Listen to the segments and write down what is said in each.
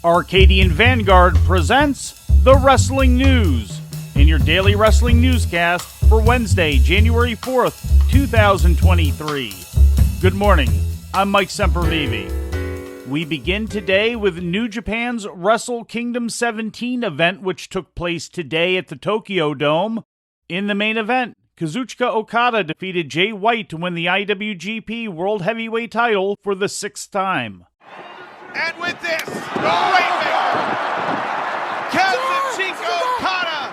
Arcadian Vanguard presents the Wrestling News in your daily wrestling newscast for Wednesday, January 4th, 2023. Good morning, I'm Mike Sempervive. We begin today with New Japan's Wrestle Kingdom 17 event, which took place today at the Tokyo Dome. In the main event, Kazuchika Okada defeated Jay White to win the IWGP World Heavyweight title for the sixth time. And with this, the Rainmaker, Kazuchika Okada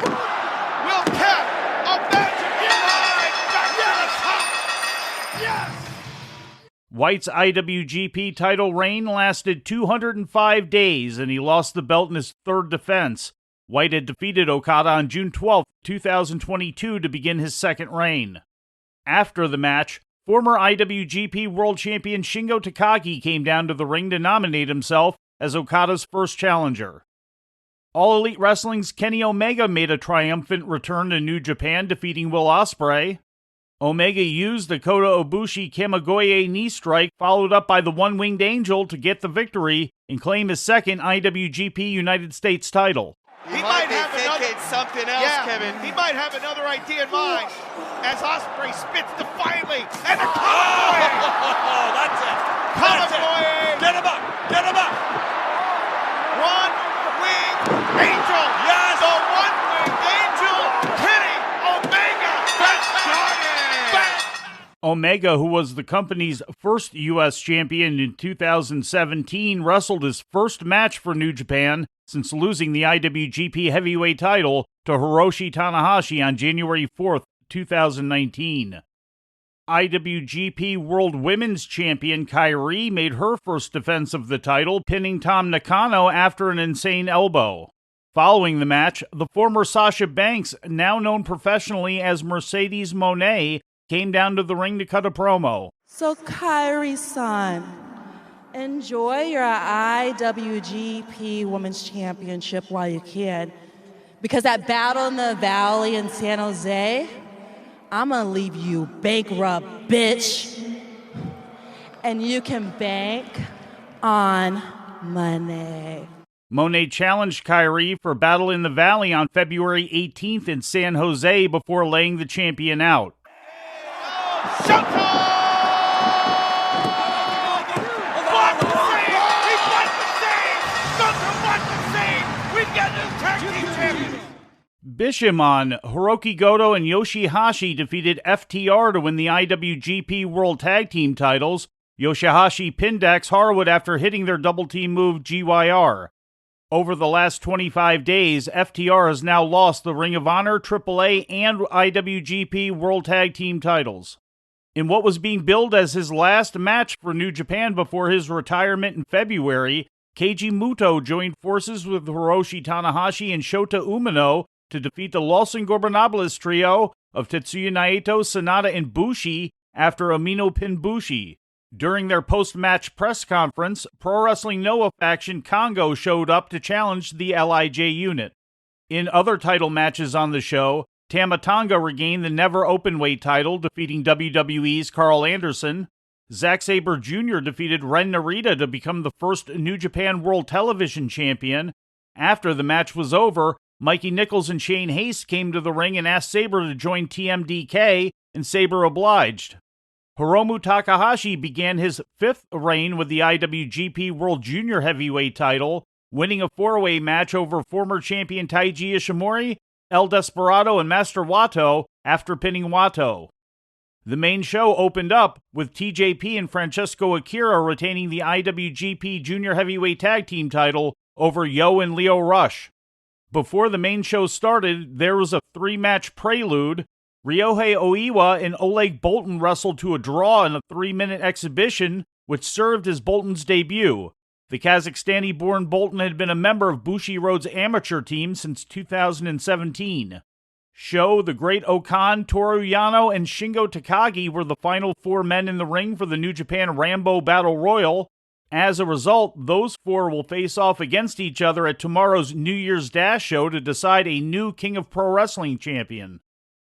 will cap a magic line back to the top. Yes! White's IWGP title reign lasted 205 days, and he lost the belt in his third defense. White had defeated Okada on June 12, 2022 to begin his second reign. After the match, former IWGP World Champion Shingo Takagi came down to the ring to nominate himself as Okada's first challenger. All Elite Wrestling's Kenny Omega made a triumphant return to New Japan, defeating Will Ospreay. Omega used the Kota Ibushi Kamigoye knee strike, followed up by the One-Winged Angel to get the victory and claim his second IWGP United States title. He might have something else, Kevin. He might have another idea in mind as Ospreay spits defiantly, and the Kamigoye! Oh, that's it. Kamigoye! Get him up! Get him up! One-Winged Angel! Yes! The One-Winged Angel! Kenny Omega! Back! Omega, who was the company's first U.S. champion in 2017, wrestled his first match for New Japan since losing the IWGP Heavyweight title to Hiroshi Tanahashi on January 4th, 2019. IWGP World Women's Champion Kairi made her first defense of the title, pinning Tam Nakano after an insane elbow. Following the match, the former Sasha Banks, now known professionally as Mercedes Moné, came down to the ring to cut a promo. So Kairi-san, enjoy your IWGP Women's Championship while you can. Because that Battle in the Valley in San Jose, I'm gonna leave you bankrupt, bitch. And you can bank on money. Moné challenged Kairi for Battle in the Valley on February 18th in San Jose before laying the champion out. Showtime! Bishamon, Hiroki Goto, and Yoshihashi defeated FTR to win the IWGP World Tag Team titles. Yoshihashi pinned Dax Harwood after hitting their double-team move GYR. Over the last 25 days, FTR has now lost the Ring of Honor, AAA, and IWGP World Tag Team titles. In what was being billed as his last match for New Japan before his retirement in February, Keiji Muto joined forces with Hiroshi Tanahashi and Shota Umino to defeat the Los Ingobernables trio of Tetsuya Naito, Sanada, and Bushi after Umino pinned Bushi. During their post-match press conference, Pro Wrestling Noah faction Kongo showed up to challenge the LIJ unit. In other title matches on the show, Tama Tonga regained the Never Openweight title, defeating WWE's Carl Anderson. Zack Sabre Jr. defeated Ren Narita to become the first New Japan World Television Champion. After the match was over, Mikey Nichols and Shane Haste came to the ring and asked Sabre to join TMDK, and Sabre obliged. Hiromu Takahashi began his fifth reign with the IWGP World Junior Heavyweight title, winning a four-way match over former champion Taiji Ishimori, El Desperado, and Master Wato after pinning Wato. The main show opened up with TJP and Francesco Akira retaining the IWGP Junior Heavyweight Tag Team title over Yo and Leo Rush. Before the main show started, there was a three-match prelude. Ryohei Oiwa and Oleg Boltin wrestled to a draw in a 3-minute exhibition, which served as Boltin's debut. The Kazakhstani-born Boltin had been a member of Bushiroad's amateur team since 2017. Sho, the Great Okan, Toru Yano, and Shingo Takagi were the final four men in the ring for the New Japan Rambo Battle Royal. As a result, those four will face off against each other at tomorrow's New Year's Dash show to decide a new King of Pro Wrestling champion.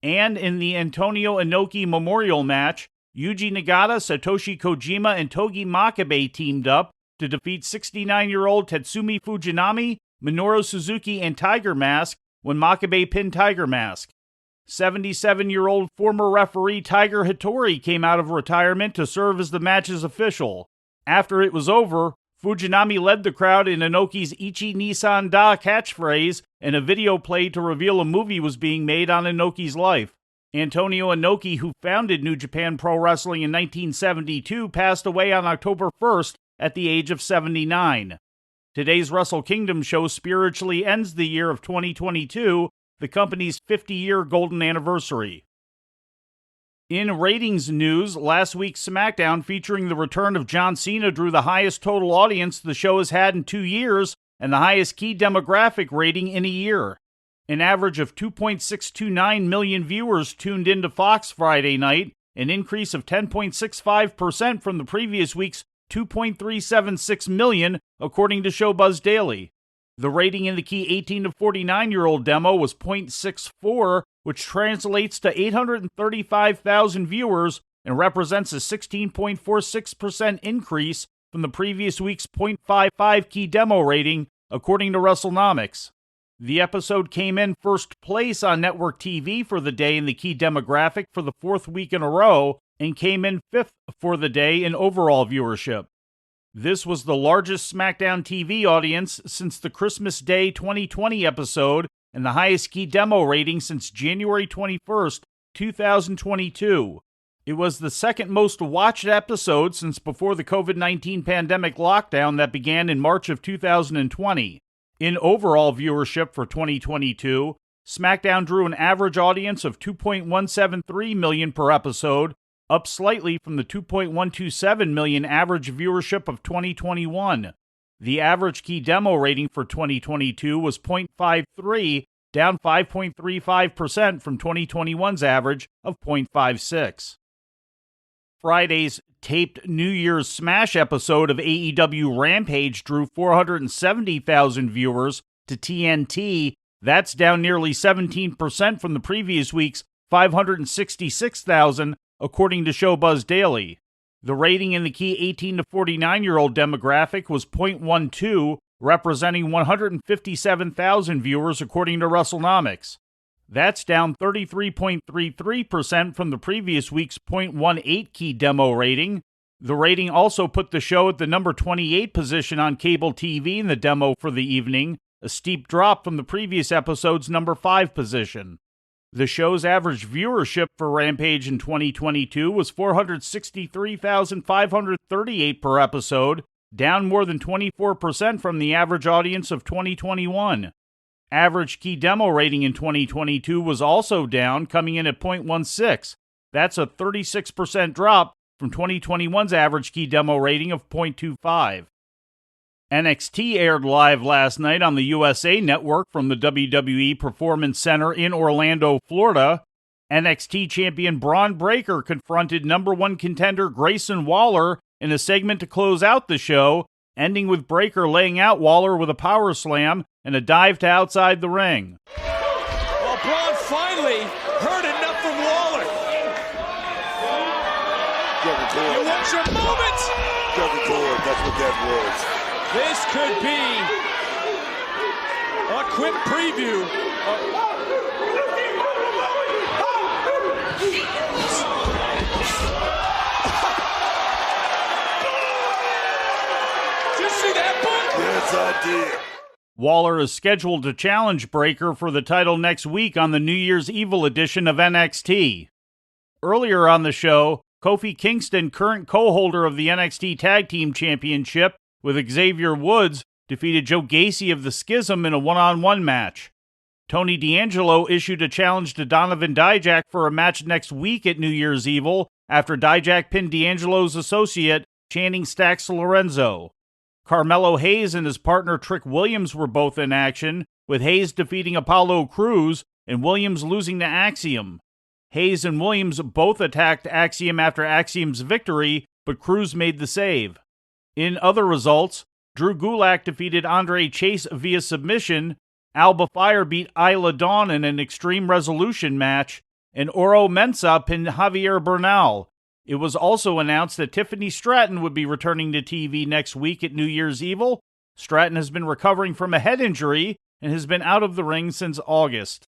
And in the Antonio Inoki Memorial match, Yuji Nagata, Satoshi Kojima, and Togi Makabe teamed up to defeat 69-year-old Tatsumi Fujinami, Minoru Suzuki, and Tiger Mask when Makabe pinned Tiger Mask. 77-year-old former referee Tiger Hattori came out of retirement to serve as the match's official. After it was over, Fujinami led the crowd in Inoki's Ichi Nisan Da catchphrase, and a video played to reveal a movie was being made on Inoki's life. Antonio Inoki, who founded New Japan Pro Wrestling in 1972, passed away on October 1st at the age of 79. Today's Wrestle Kingdom show spiritually ends the year of 2022, the company's 50-year golden anniversary. In ratings news, last week's SmackDown featuring the return of John Cena drew the highest total audience the show has had in 2 years and the highest key demographic rating in a year. An average of 2.629 million viewers tuned into Fox Friday night, an increase of 10.65% from the previous week's 2.376 million, according to Showbuzz Daily. The rating in the key 18 to 49-year-old demo was 0.64, which translates to 835,000 viewers and represents a 16.46% increase from the previous week's 0.55 key demo rating, according to WrestleNomics. The episode came in first place on network TV for the day in the key demographic for the 4th week in a row, and came in 5th for the day in overall viewership. This was the largest SmackDown TV audience since the Christmas Day 2020 episode, and the highest key demo rating since January 21st, 2022. It was the second most watched episode since before the COVID-19 pandemic lockdown that began in March of 2020. In overall viewership for 2022, SmackDown drew an average audience of 2.173 million per episode, up slightly from the 2.127 million average viewership of 2021. The average key demo rating for 2022 was 0.53, down 5.35% from 2021's average of 0.56. Friday's taped New Year's Smash episode of AEW Rampage drew 470,000 viewers to TNT. That's down nearly 17% from the previous week's 566,000, according to Showbuzz Daily. The rating in the key 18 to 49-year-old demographic was 0.12, representing 157,000 viewers, according to WrestleNomics. That's down 33.33% from the previous week's 0.18 key demo rating. The rating also put the show at the number 28 position on cable TV in the demo for the evening, a steep drop from the previous episode's number 5 position. The show's average viewership for Rampage in 2022 was 463,538 per episode, down more than 24% from the average audience of 2021. Average key demo rating in 2022 was also down, coming in at 0.16. That's a 36% drop from 2021's average key demo rating of 0.25. NXT aired live last night on the USA Network from the WWE Performance Center in Orlando, Florida. NXT champion Braun Breaker confronted number 1 contender Grayson Waller in a segment to close out the show, ending with Breaker laying out Waller with a power slam and a dive to outside the ring. Well, Braun finally heard enough from Waller. You want your moment? That's what that was. This could be a quick preview. Did you see that, boy? Yes, I did. Waller is scheduled to challenge Breaker for the title next week on the New Year's Evil edition of NXT. Earlier on the show, Kofi Kingston, current co-holder of the NXT Tag Team Championship with Xavier Woods, defeated Joe Gacy of the Schism in a one-on-one match. Tony D'Angelo issued a challenge to Donovan Dijak for a match next week at New Year's Evil after Dijak pinned D'Angelo's associate, Channing Stacks Lorenzo. Carmelo Hayes and his partner Trick Williams were both in action, with Hayes defeating Apollo Crews and Williams losing to Axiom. Hayes and Williams both attacked Axiom after Axiom's victory, but Crews made the save. In other results, Drew Gulak defeated Andre Chase via submission, Alba Fire beat Isla Dawn in an Extreme Resolution match, and Oro Mensah pinned Javier Bernal. It was also announced that Tiffany Stratton would be returning to TV next week at New Year's Evil. Stratton has been recovering from a head injury and has been out of the ring since August.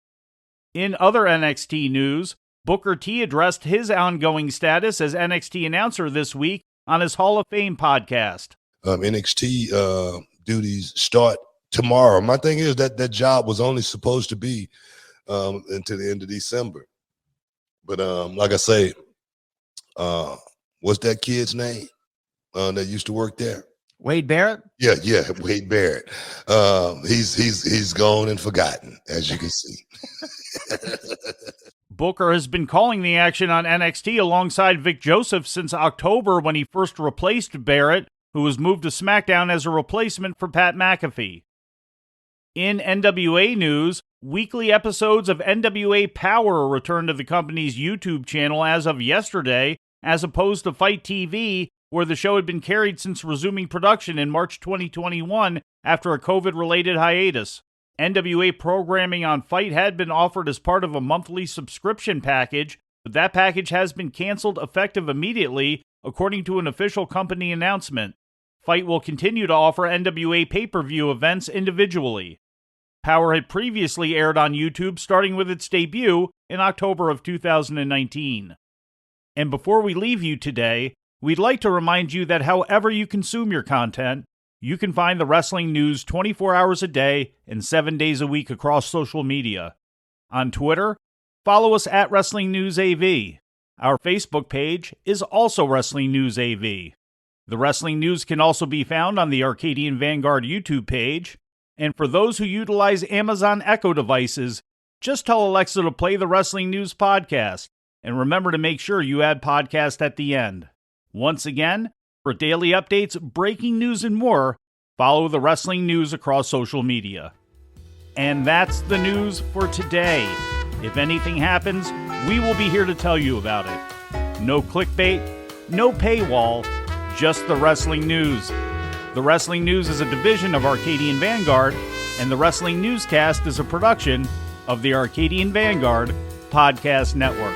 In other NXT news, Booker T addressed his ongoing status as NXT announcer this week on his Hall of Fame podcast. NXT duties start tomorrow. My thing is that job was only supposed to be until the end of December. But like I say, what's that kid's name that used to work there? Wade Barrett? Yeah, Wade Barrett. He's gone and forgotten, as you can see. Booker has been calling the action on NXT alongside Vic Joseph since October when he first replaced Barrett, who was moved to SmackDown as a replacement for Pat McAfee. In NWA news, weekly episodes of NWA Power returned to the company's YouTube channel as of yesterday, as opposed to Fight TV, where the show had been carried since resuming production in March 2021 after a COVID-related hiatus. NWA programming on Fight had been offered as part of a monthly subscription package, but that package has been canceled effective immediately, according to an official company announcement. Fight will continue to offer NWA pay-per-view events individually. Power had previously aired on YouTube starting with its debut in October of 2019. And before we leave you today, we'd like to remind you that however you consume your content, you can find the wrestling news 24 hours a day and 7 days a week across social media. On Twitter, follow us at Wrestling News AV. Our Facebook page is also Wrestling News AV. The Wrestling News can also be found on the Arcadian Vanguard YouTube page. And for those who utilize Amazon Echo devices, just tell Alexa to play the Wrestling News podcast. And remember to make sure you add podcast at the end. Once again, for daily updates, breaking news, and more, follow the Wrestling News across social media. And that's the news for today. If anything happens, we will be here to tell you about it. No clickbait, no paywall, just the Wrestling News. The Wrestling News is a division of Arcadian Vanguard, and the Wrestling Newscast is a production of the Arcadian Vanguard Podcast Network.